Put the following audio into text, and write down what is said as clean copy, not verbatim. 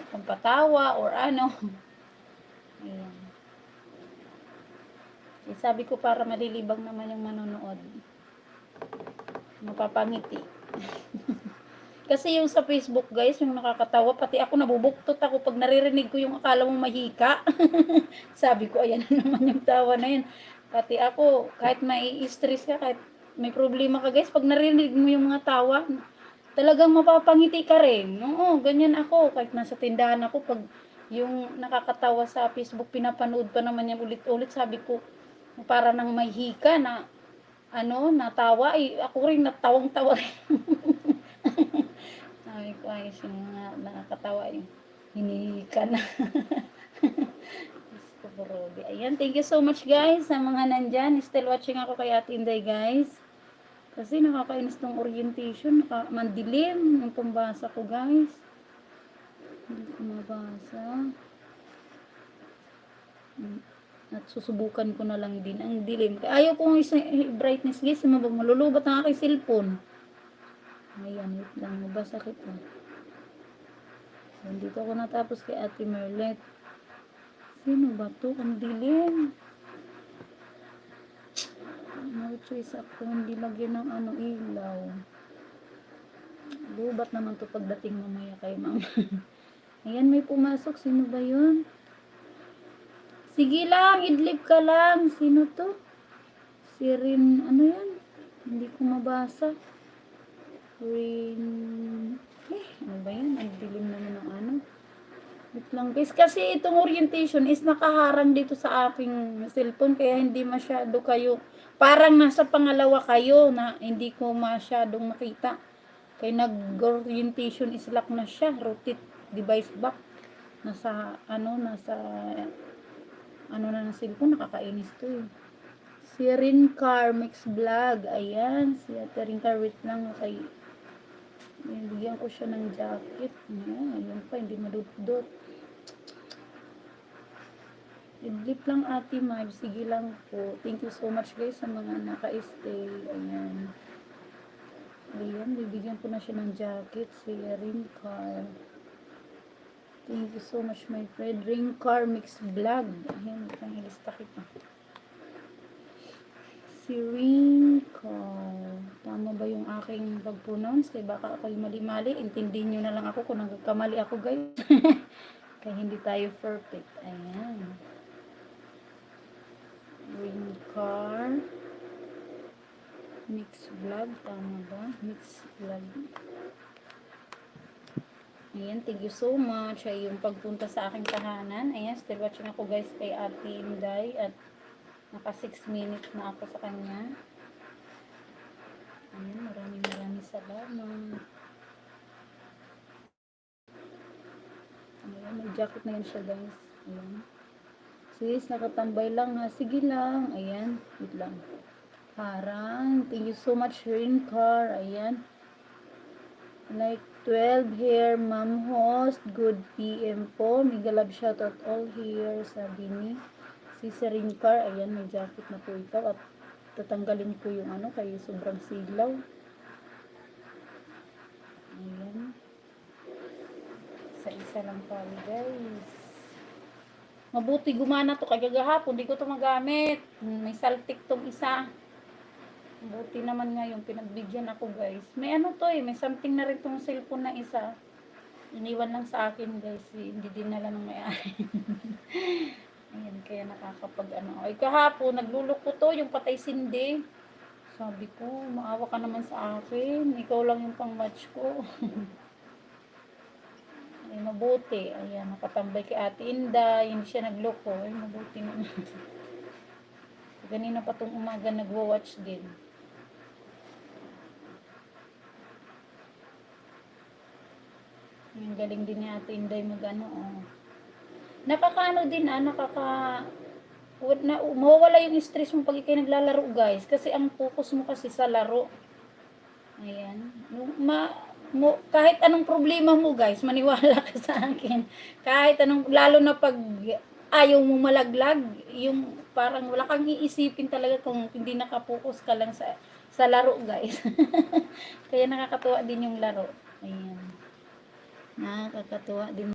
pampatawa or ano. Ayan. Sabi ko para malilibang naman yung manonood. Mapapangiti. Kasi yung sa Facebook guys, yung nakakatawa, pati ako nabubuktot ako pag naririnig ko yung akala mong mahika. Sabi ko, ayan na naman yung tawa na yun. Pati ako, kahit may stress ka, kahit may problema ka guys, pag naririnig mo yung mga tawa, talagang mapapangiti ka rin. Oo, ganyan ako. Kahit nasa tindahan ako, pag yung nakakatawa sa Facebook, pinapanood pa naman yan ulit-ulit, sabi ko, para nang may hika na, natawa, ako rin natawang-tawa rin. Sabi ko, ayos yung mga nakakatawa yung hinihika na. Ayan, thank you so much guys sa mga nandyan. Still watching ako kay Ate Inday guys. Kasi nakakainis tong orientation. Mandilim yung pambasa ko guys. Hindi ko mabasa. At susubukan ko na lang din ang dilim. Ayaw kong brightness guys. Malulubat ang aking cellphone. Ayan, wait lang. Mabasa kita. Dito ako natapos kay Ate Merlet. Sino ba to? Ang dilim. No choice ako. Hindi lagyan ng ilaw. Lubat naman to pagdating mamaya kay mama. Ayan, may pumasok. Sino ba yun? Sige lang, idlip ka lang. Sino to? Si Rin, ano yan? Hindi ko mabasa. Rin, ano ba yan? Ang dilim naman ng ano. Wait lang guys, kasi itong orientation is nakaharang dito sa aking cellphone, kaya hindi masyado kayo, parang nasa pangalawa kayo na hindi ko masyadong makita. Kaya nag-orientation is lock na siya, rotate device back. Nasa na ng cellphone, nakakainis to eh. Si Rincar Mix Vlog, ayan, si Ate Rincar, wait lang, okay. Bigyan ko siya ng jacket. Ayan pa, hindi madudot. Idlip lang Ate Mab. Sige lang po. Thank you so much guys sa mga naka-stay. Ayan. Ayan, bibigyan ko na siya ng jacket. Si Rincar. Thank you so much my friend. Rincar Mix Vlog. Ayan, itang ilista kita. Si Rincar. Tama ba yung aking pag-pronounce? Kaya baka ako'y mali-mali. Intindihin nyo na lang ako kung nagkamali ako guys. Kaya hindi tayo perfect. Ayan. Rincar Mix Vlog. Tama ba? Mix Vlog. Ayan. Thank you so much. Ay yung pagpunta sa aking tahanan. Ayan. Still watching ako guys kay Ate Inday. At naka 6 minutes na ako sa kanya. Ayan, maraming salamat. Ayan, may jacket na yun siya guys. Ayan. Sis, nakatambay lang ha. Sige lang. Ayan, wait lang. Harang. Thank you so much, Rincar. Ayan. Like 12 here, ma'am host. Good PM po. Mega love shoutout all here. Sabi ni si Rincar. Ayan, may jacket na po ikaw. At tatanggalin ko yung kaya sobrang silaw. Ayan. Isa lang pala guys. Mabuti gumana to kagagahapon. Hindi ko to magamit. May saltik tong isa. Mabuti naman ngayon. Pinagbigyan ako guys. May to eh. May something na rin tong cellphone na isa. Iniwan lang sa akin guys. Hindi dinala ng may-ari. Ayan, kaya nakakapag Ay, kahapon, nagluloko to, yung patay sindi. Sabi ko, maawa ka naman sa akin. Ikaw lang yung pang-match ko. Ay, mabuti. Ayan, nakatambay kay Ate Inday. Hindi siya nagloko. Ay, mabuti naman. Ganina pa tong umaga nagwa-watch din. Yung galing din ni Ate Inday nakakaano din mawawala yung stress mo pag ikay naglalaro guys, kasi ang focus mo kasi sa laro. Ayan, kahit anong problema mo guys, maniwala ka sa akin, kahit anong, lalo na pag ayaw mo malaglag, yung parang wala kang iisipin talaga kung hindi nakapokus ka lang sa laro guys. Kaya nakakatuwa din yung laro. Ayan, nakakatuwa din.